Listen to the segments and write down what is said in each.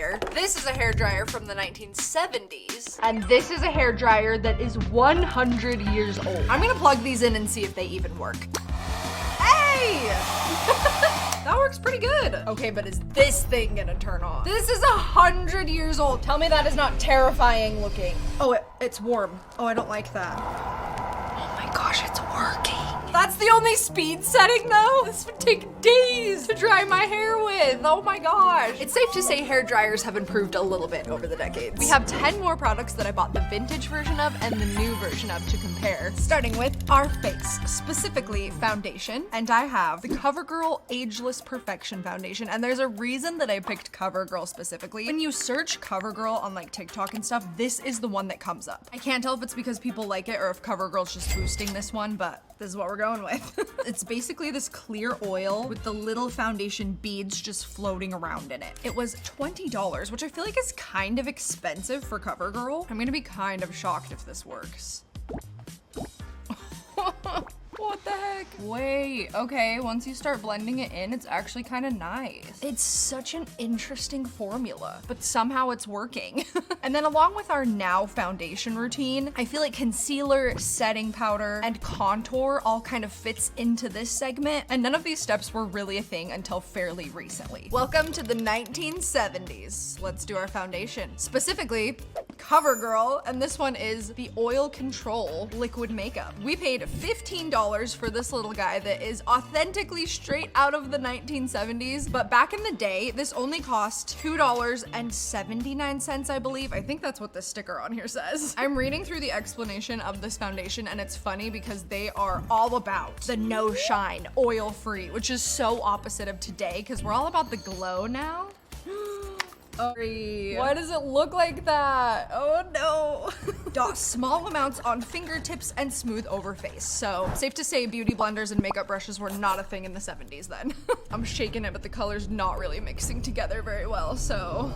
hairdryer. This is a hairdryer from the 1970s. And this is a hairdryer that is 100 years old. I'm gonna plug these in and see if they even work. Hey! That works pretty good. Okay, but is this thing gonna turn on? This is 100 years old. Tell me that is not terrifying looking. Oh, it's warm. Oh, I don't like that. Oh my gosh, it's working. That's the only speed setting though? This would take days to dry my hair with. Oh my gosh. It's safe to say hair dryers have improved a little bit over the decades. We have 10 more products that I bought the vintage version of and the new version of to compare. Starting with our face, specifically foundation. And I have the CoverGirl Ageless Perfection Foundation. And there's a reason that I picked CoverGirl specifically. When you search CoverGirl on like TikTok and stuff, this is the one that comes up. I can't tell if it's because people like it or if CoverGirl's just boosting this one, but this is what we're going with. It's basically this clear oil with the little foundation beads just floating around in it. It was $20, which I feel like is kind of expensive for CoverGirl. I'm gonna be kind of shocked if this works. What the heck? Wait, okay, once you start blending it in, it's actually kind of nice. It's such an interesting formula, but somehow it's working. And then along with our now foundation routine, I feel like concealer, setting powder, and contour all kind of fits into this segment, and none of these steps were really a thing until fairly recently. Welcome to the 1970s. Let's do our foundation. Specifically, CoverGirl, and this one is the Oil Control Liquid Makeup. We paid $15 for this little guy that is authentically straight out of the 1970s, but back in the day, this only cost $2.79, I believe. I think that's what the sticker on here says. I'm reading through the explanation of this foundation, and it's funny because they are all about the no shine, oil free, which is so opposite of today because we're all about the glow now. Oh, why does it look like that? Oh no. Small amounts on fingertips and smooth over face. So safe to say beauty blenders and makeup brushes were not a thing in the 70s then. I'm shaking it, but the color's not really mixing together very well, so.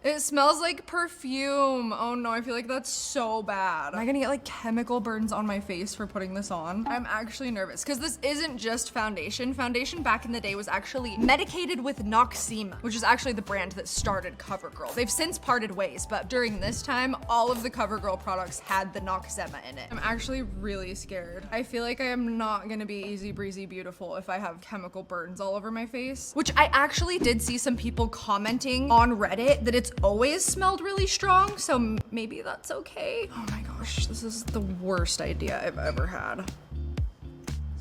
It smells like perfume. Oh no, I feel like that's so bad. Am I gonna get like chemical burns on my face for putting this on? I'm actually nervous because this isn't just foundation. Foundation back in the day was actually medicated with Noxzema, which is actually the brand that started CoverGirl. They've since parted ways, but during this time, all of the CoverGirl products had the Noxzema in it. I'm actually really scared. I feel like I am not gonna be easy breezy beautiful if I have chemical burns all over my face, which I actually did see some people commenting on Reddit that it's always smelled really strong, so maybe that's okay. Oh my gosh, this is the worst idea I've ever had.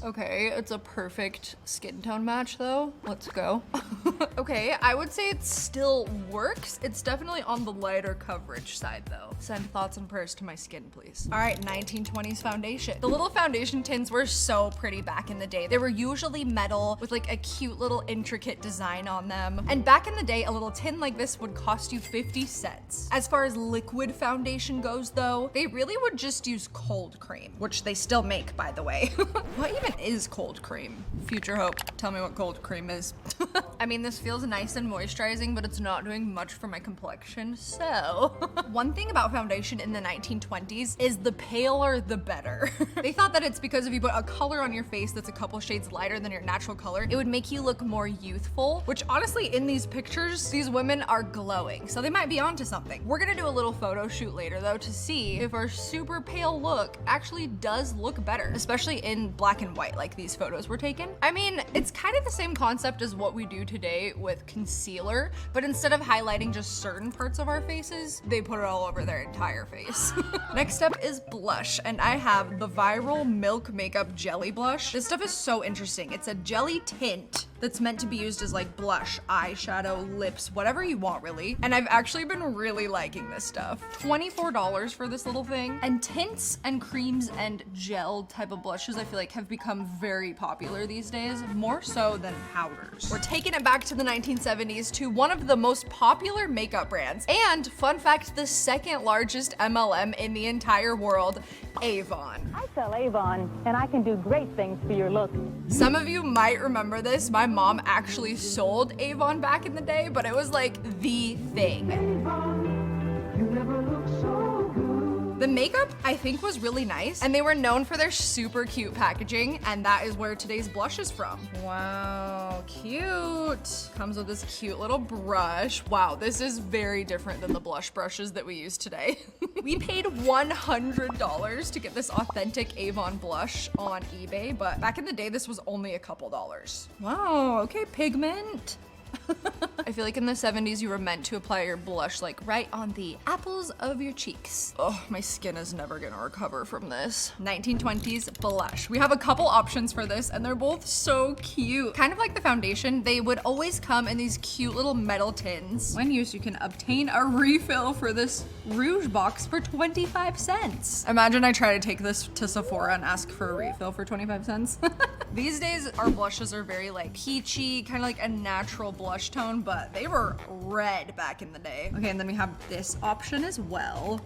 Okay, it's a perfect skin tone match though. Let's go. Okay, I would say it still works. It's definitely on the lighter coverage side though. Send thoughts and prayers to my skin, please. All right, 1920s foundation. The little foundation tins were so pretty back in the day. They were usually metal with like a cute little intricate design on them. And back in the day, a little tin like this would cost you 50 cents. As far as liquid foundation goes though, they really would just use cold cream, which they still make, by the way. What even is cold cream? Future Hope, tell me what cold cream is. I mean, this feels nice and moisturizing, but it's not doing much for my complexion, so. One thing about foundation in the 1920s is the paler, the better. They thought that it's because if you put a color on your face that's a couple shades lighter than your natural color, it would make you look more youthful, which honestly, in these pictures, these women are glowing, so they might be onto something. We're gonna do a little photo shoot later, though, to see if our super pale look actually does look better, especially in black and white, like these photos were taken. I mean, it's kind of the same concept as what we do today with concealer, but instead of highlighting just certain parts of our faces, they put it all over their entire face. Next up is blush, and I have the Viral Milk Makeup Jelly Blush. This stuff is so interesting. It's a jelly tint that's meant to be used as like blush, eyeshadow, lips, whatever you want really. And I've actually been really liking this stuff. $24 for this little thing. And tints and creams and gel type of blushes I feel like have become very popular these days, more so than powders. We're taking it back to the 1970s to one of the most popular makeup brands. And fun fact, the second largest MLM in the entire world, Avon. I sell Avon, and I can do great things for your look. Some of you might remember this. My mom actually sold Avon back in the day, but it was like the thing. Avon, you never look so good. The makeup, I think, was really nice, and they were known for their super cute packaging, and that is where today's blush is from. Wow, cute. Comes with this cute little brush. Wow, this is very different than the blush brushes that we use today. We paid $100 to get this authentic Avon blush on eBay, but back in the day, this was only a couple dollars. Wow, okay, pigment. I feel like in the 70s you were meant to apply your blush like right on the apples of your cheeks. Oh, my skin is never gonna recover from this. 1920s blush. We have a couple options for this and they're both so cute. Kind of like the foundation, they would always come in these cute little metal tins. When used, you can obtain a refill for this rouge box for 25 cents. Imagine I try to take this to Sephora and ask for a refill for 25 cents. These days, our blushes are very like peachy, kind of like a natural blush tone, but they were red back in the day. Okay, and then we have this option as well.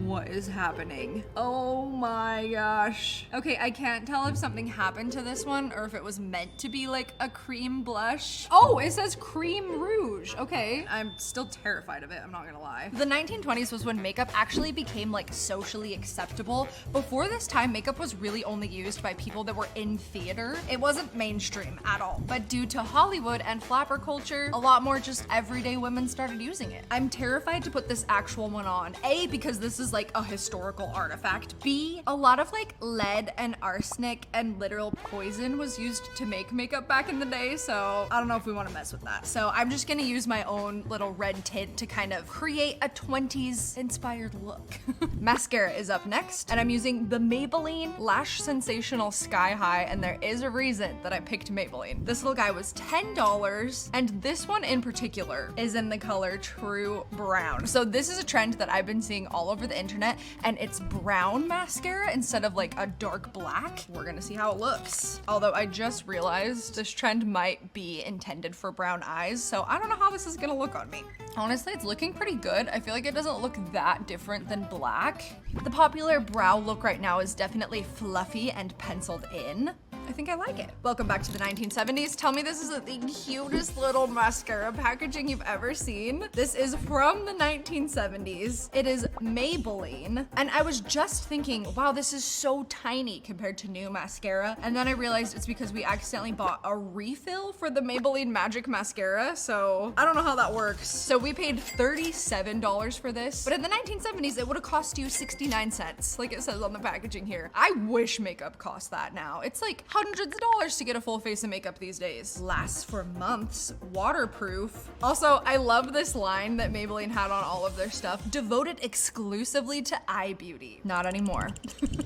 What is happening? Oh my gosh. Okay, I can't tell if something happened to this one or if it was meant to be like a cream blush. Oh, it says cream rouge. Okay, I'm still terrified of it, I'm not gonna lie. The 1920s was when makeup actually became like socially acceptable. Before this time, makeup was really only used by people that were in theater. It wasn't mainstream at all, but due to Hollywood and flapper culture, a lot more just everyday women started using it. I'm terrified to put this actual one on. A, because this is like a historical artifact. B, a lot of like lead and arsenic and literal poison was used to make makeup back in the day, so I don't know if we want to mess with that. So I'm just gonna use my own little red tint to kind of create a 20s inspired look. Mascara is up next, and I'm using the Maybelline Lash Sensational Sky High, and there is a reason that I picked Maybelline. This little guy was $10, and this one in particular is in the color True Brown. So this is a trend that I've been seeing all over the internet, and it's brown mascara instead of like a dark black. We're gonna see how it looks. Although I just realized this trend might be intended for brown eyes, so I don't know how this is gonna look on me. Honestly, it's looking pretty good. I feel like it doesn't look that different than black. The popular brow look right now is definitely fluffy and penciled in. I think I like it. Welcome back to the 1970s. Tell me this isn't the cutest little mascara packaging you've ever seen. This is from the 1970s. It is Maybelline. And I was just thinking, wow, this is so tiny compared to new mascara. And then I realized it's because we accidentally bought a refill for the Maybelline Magic Mascara. So I don't know how that works. So we paid $37 for this. But in the 1970s, it would have cost you 69 cents, like it says on the packaging here. I wish makeup cost that now. It's like hundreds of dollars to get a full face of makeup these days. Lasts for months, waterproof. Also, I love this line that Maybelline had on all of their stuff, devoted exclusively to eye beauty. Not anymore.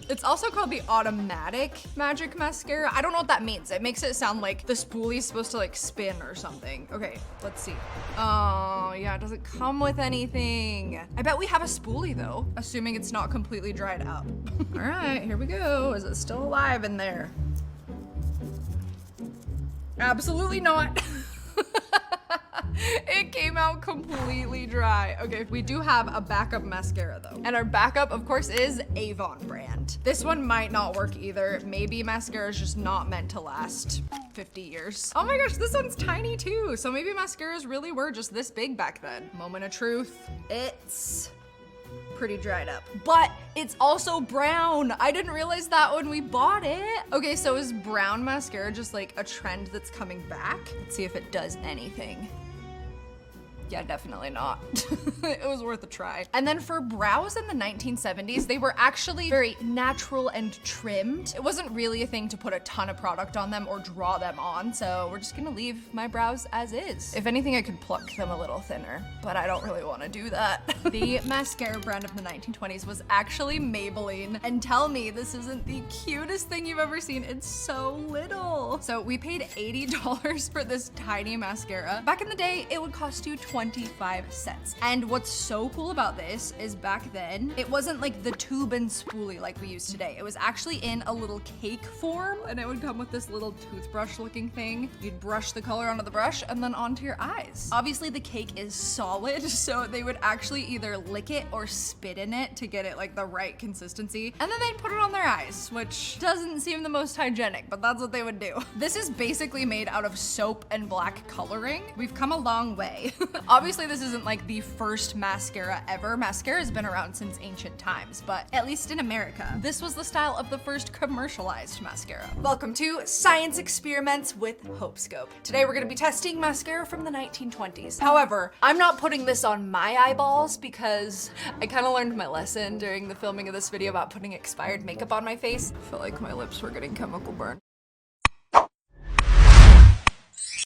It's also called the Automatic Magic Mascara. I don't know what that means. It makes it sound like the spoolie's supposed to like spin or something. Okay, let's see. Oh yeah, it doesn't come with anything. I bet we have a spoolie though, assuming it's not completely dried up. All right, here we go. Is it still alive in there? Absolutely not. It came out completely dry. Okay, we do have a backup mascara though. And our backup, of course, is Avon brand. This one might not work either. Maybe mascara is just not meant to last 50 years. Oh my gosh, this one's tiny too. So maybe mascaras really were just this big back then. Moment of truth. It's pretty dried up, but it's also brown. I didn't realize that when we bought it. Okay, so is brown mascara just like a trend that's coming back? Let's see if it does anything. Yeah, definitely not. It was worth a try. And then for brows in the 1970s, they were actually very natural and trimmed. It wasn't really a thing to put a ton of product on them or draw them on, so we're just gonna leave my brows as is. If anything, I could pluck them a little thinner, but I don't really wanna do that. The mascara brand of the 1920s was actually Maybelline, and tell me this isn't the cutest thing you've ever seen. It's so little. So we paid $80 for this tiny mascara. Back in the day, it would cost you 25 cents. And what's so cool about this is back then, it wasn't like the tube and spoolie like we use today. It was actually in a little cake form, and it would come with this little toothbrush looking thing. You'd brush the color onto the brush and then onto your eyes. Obviously the cake is solid, so they would actually either lick it or spit in it to get it like the right consistency. And then they'd put it on their eyes, which doesn't seem the most hygienic, but that's what they would do. This is basically made out of soap and black coloring. We've come a long way. Obviously, this isn't like the first mascara ever. Mascara has been around since ancient times, but at least in America, this was the style of the first commercialized mascara. Welcome to Science Experiments with HopeScope. Today we're gonna be testing mascara from the 1920s. However, I'm not putting this on my eyeballs because I kind of learned my lesson during the filming of this video about putting expired makeup on my face. I felt like my lips were getting chemical burn.